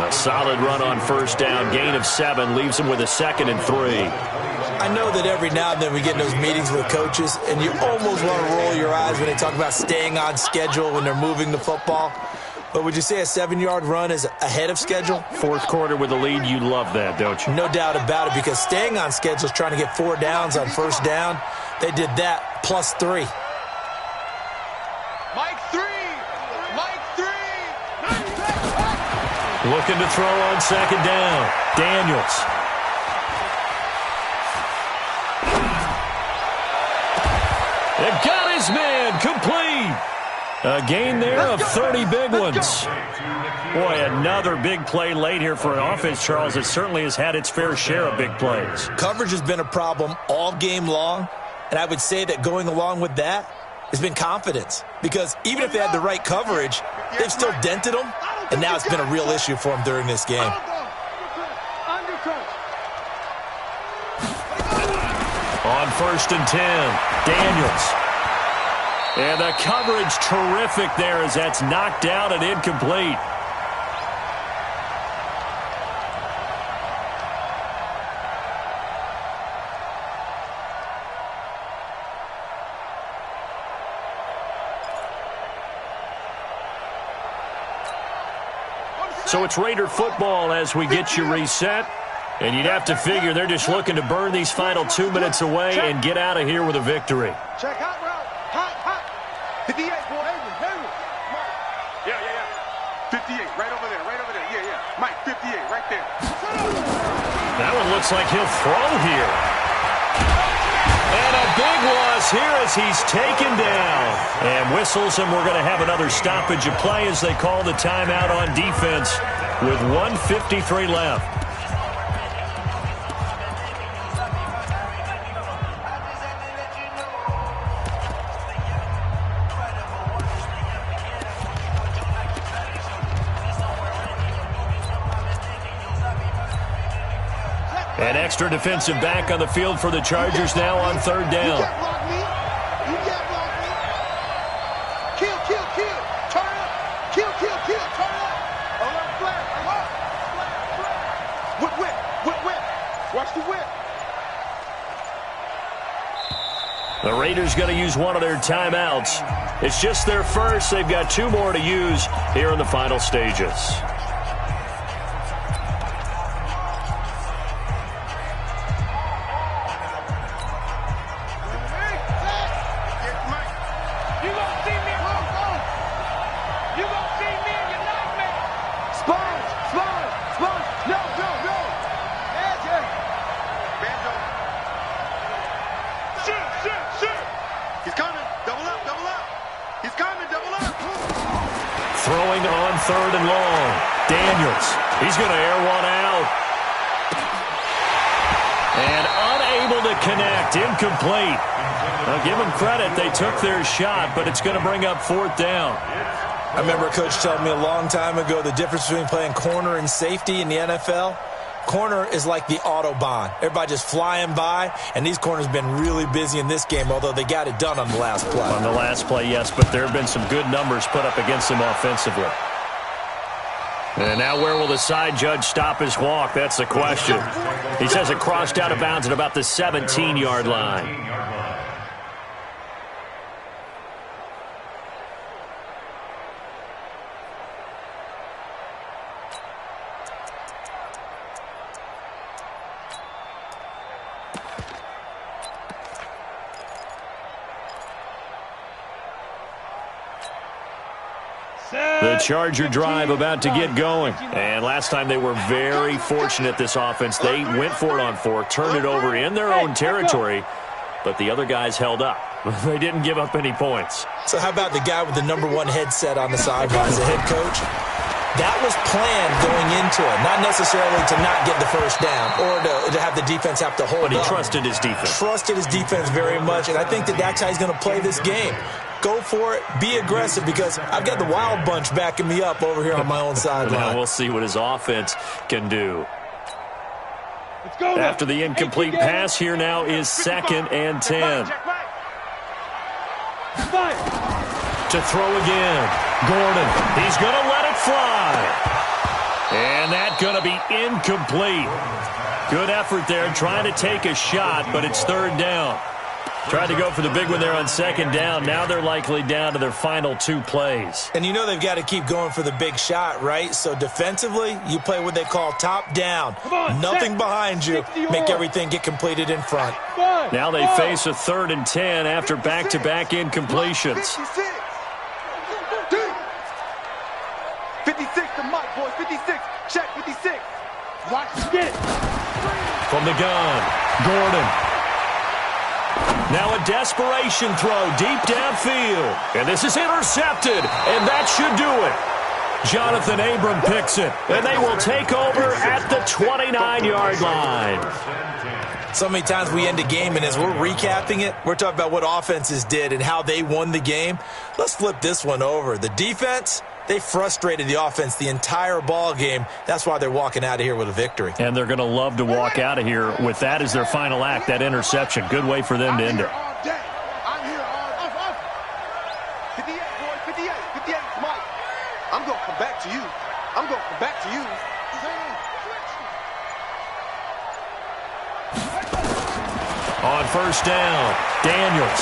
A solid run on first down. Gain of 7 leaves him with a 2nd and 3. I know that every now and then we get in those meetings with coaches, and you almost want to roll your eyes when they talk about staying on schedule when they're moving the football. But would you say a 7-yard run is ahead of schedule? Fourth quarter with a lead, you love that, don't you? No doubt about it, because staying on schedule is trying to get 4 downs on first down. They did that plus 3. Mike 3. Mike 3. Looking to throw on 2nd down. Daniels. It got his man complete. A gain there of 30 big ones. Boy, another big play late here for an offense, Charles. It certainly has had its fair share of big plays. Coverage has been a problem all game long, and I would say that going along with that has been confidence. Because even if they had the right coverage, they've still dented them, and now it's been a real issue for them during this game. On 1st and 10, Daniels. And the coverage terrific there as that's knocked out and incomplete. So it's Raider football as we get you reset. And you'd have to figure they're just looking to burn these final 2 minutes away and get out of here with a victory. Check hot route. Hot. 58, boy. Yeah. 58, right over there. Yeah. Mike, 58, right there. That one looks like he'll throw here. And a big loss here as he's taken down. And whistles, and we're going to have another stoppage of play as they call the timeout on defense with 1:53 left. An extra defensive back on the field for the Chargers now on 3rd down. You can't block me. Kill. Turn up. Kill. Turn up. All right, flat. Whip. Watch the whip. The Raiders going to use one of their timeouts. It's just their first. They've got 2 more to use here in the final stages. Throwing on 3rd and long. Daniels. He's going to air one out. And unable to connect. Incomplete. Now give them credit. They took their shot, but it's going to bring up 4th down. I remember a coach telling me a long time ago the difference between playing corner and safety in the NFL. Corner is like the Autobahn. Everybody just flying by, and these corners have been really busy in this game, although they got it done on the last play. On the last play, yes, but there have been some good numbers put up against them offensively. And now where will the side judge stop his walk? That's the question. He says it crossed out of bounds at about the 17-yard line. The Charger drive about to get going. And last time they were very fortunate, this offense. They went for it on 4, turned it over in their own territory, but the other guys held up. They didn't give up any points. So how about the guy with the #1 headset on the sidelines, the head coach? That was planned going into it, not necessarily to not get the first down or to have the defense have to hold up. But he trusted his defense. Trusted his defense very much, and I think that that's how he's going to play this game. Go for it. Be aggressive, because I've got the wild bunch backing me up over here on my own sideline. Now we'll see what his offense can do. Let's go. After the incomplete pass, here now is 2nd and 10. To throw again. Gordon. He's going to let it fly. And incomplete. Good effort there, trying to take a shot, but it's third down. Tried to go for the big one there on second down. Now they're likely down to their final 2 plays. And you know they've got to keep going for the big shot, right? So defensively, you play what they call top down. Nothing behind you. Make everything get completed in front. Now they face a 3rd and 10 after back-to-back incompletions. 56 to Mike, boys. 56. Check 56. Watch it. From the gun, Gordon. Now a desperation throw deep downfield. And this is intercepted, and that should do it. Jonathan Abram picks it, and they will take over at the 29-yard line. So many times we end a game, and as we're recapping it, we're talking about what offenses did and how they won the game. Let's flip this one over. The defense, they frustrated the offense the entire ball game. That's why they're walking out of here with a victory. And they're going to love to walk out of here with that as their final act, that interception. Good way for them to end it. I'm here all day. 58, boys. 58. 58, Mike. I'm going to come back to you. I'm going to come back to you. On first down, Daniels.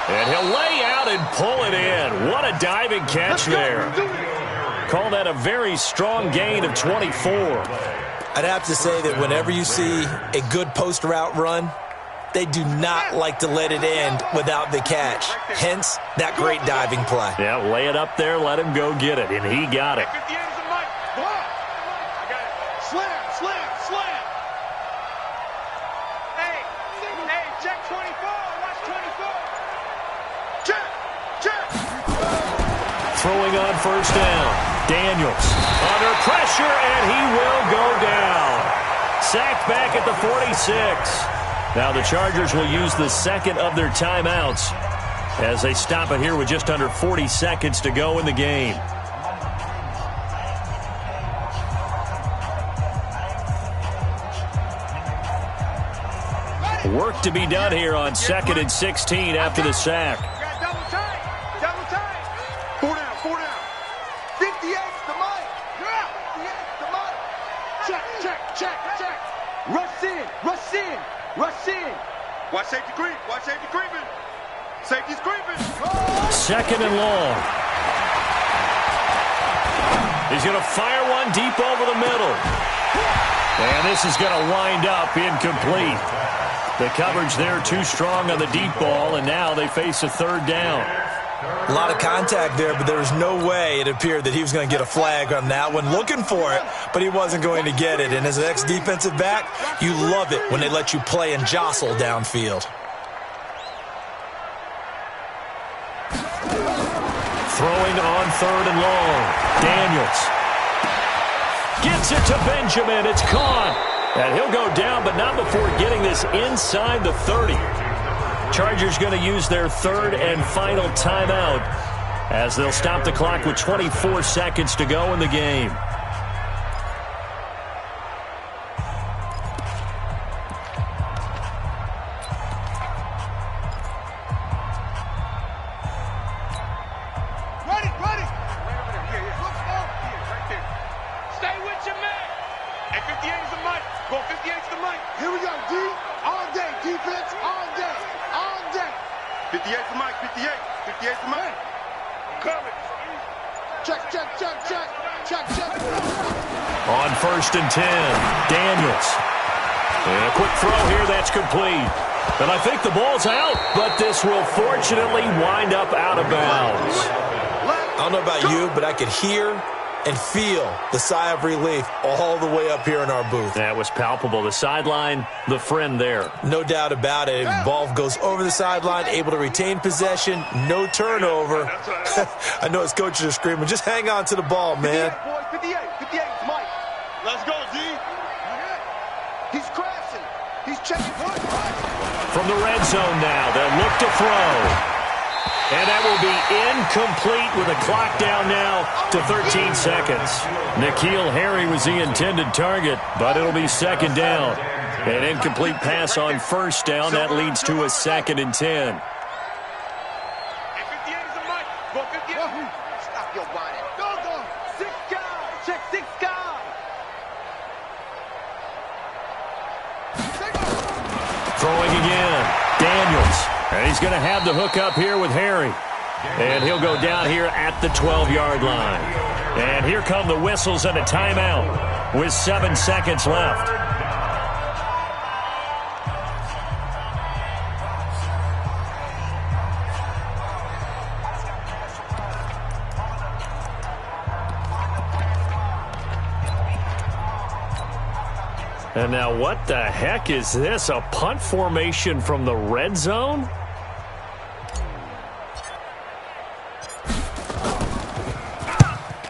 And he'll lay out and pull it in. What a diving catch there. Call that a very strong gain of 24. I'd have to say that whenever you see a good post route run, they do not like to let it end without the catch. Hence, that great diving play. Yeah, lay it up there, let him go get it, and he got it. Throwing on first down. Daniels under pressure, and he will go down. Sacked back at the 46. Now the Chargers will use the second of their timeouts as they stop it here with just under 40 seconds to go in the game. Work to be done here on 2nd and 16 after the sack. Watch safety creep. Watch safety creeping. Safety's creeping. Second and long. He's going to fire one deep over the middle. And this is going to wind up incomplete. The coverage there too strong on the deep ball, and now they face a third down. A lot of contact there, but there was no way it appeared that he was going to get a flag on that one. Looking for it, but he wasn't going to get it. And as an ex-defensive back, you love it when they let you play and jostle downfield. Throwing on third and long. Daniels gets it to Benjamin. It's caught. And he'll go down, but not before getting this inside the 30. Chargers going to use their third and final timeout as they'll stop the clock with 24 seconds to go in the game. Ready. Right there. Stay with your man. Hey, 58 is the mic. Go 58 is the mic. Here we go, D. All day, defense, all day. 58 the mic, 58 the mic. Coming. Check. On first and 10, Daniels. And a quick throw here, that's complete. And I think the ball's out, but this will fortunately wind up out of bounds. I don't know about you, but I could hear and feel the sigh of relief all the way up here in our booth. That was palpable. The sideline, the friend there. No doubt about it. Ball goes over the sideline, able to retain possession, no turnover. I know his coaches are screaming, just hang on to the ball, man. 58, Mike. Let's go, D. He's crashing. He's checking. From the red zone now, they'll look to throw. And that will be incomplete with the clock down now to 13 seconds. N'Keal Harry was the intended target, but it'll be second down. An incomplete pass on first down. That leads to a 2nd and 10. Stop your whining. Go. 6 guys. Check 6 guys. Daniels. And he's going to have the hook up here with Harry. And he'll go down here at the 12-yard line. And here come the whistles and a timeout with 7 seconds left. And now what the heck is this? A punt formation from the red zone?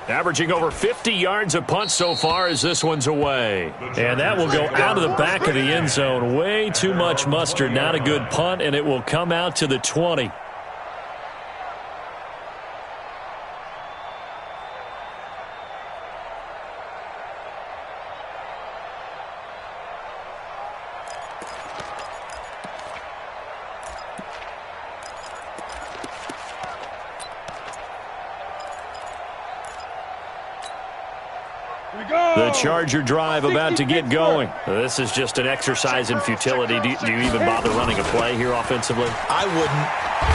Averaging over 50 yards a punt so far as this one's away. And that will go out of the back of the end zone. Way too much mustard. Not a good punt, and it will come out to the 20. The Charger drive about to get going. This is just an exercise in futility. Do you even bother running a play here offensively? I wouldn't,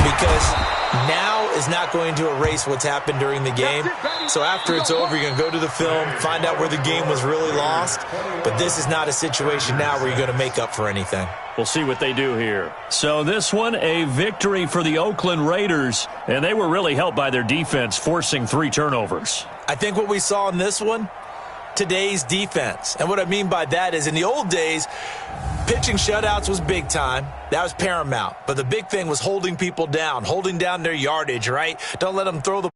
because now is not going to erase what's happened during the game. So after it's over, you're going to go to the film, find out where the game was really lost. But this is not a situation now where you're going to make up for anything. We'll see what they do here. So this one, a victory for the Oakland Raiders. And they were really helped by their defense, forcing 3 turnovers. I think what we saw in this one, today's defense. And what I mean by that is in the old days, pitching shutouts was big time. That was paramount. But the big thing was holding people down, holding down their yardage, right? Don't let them throw the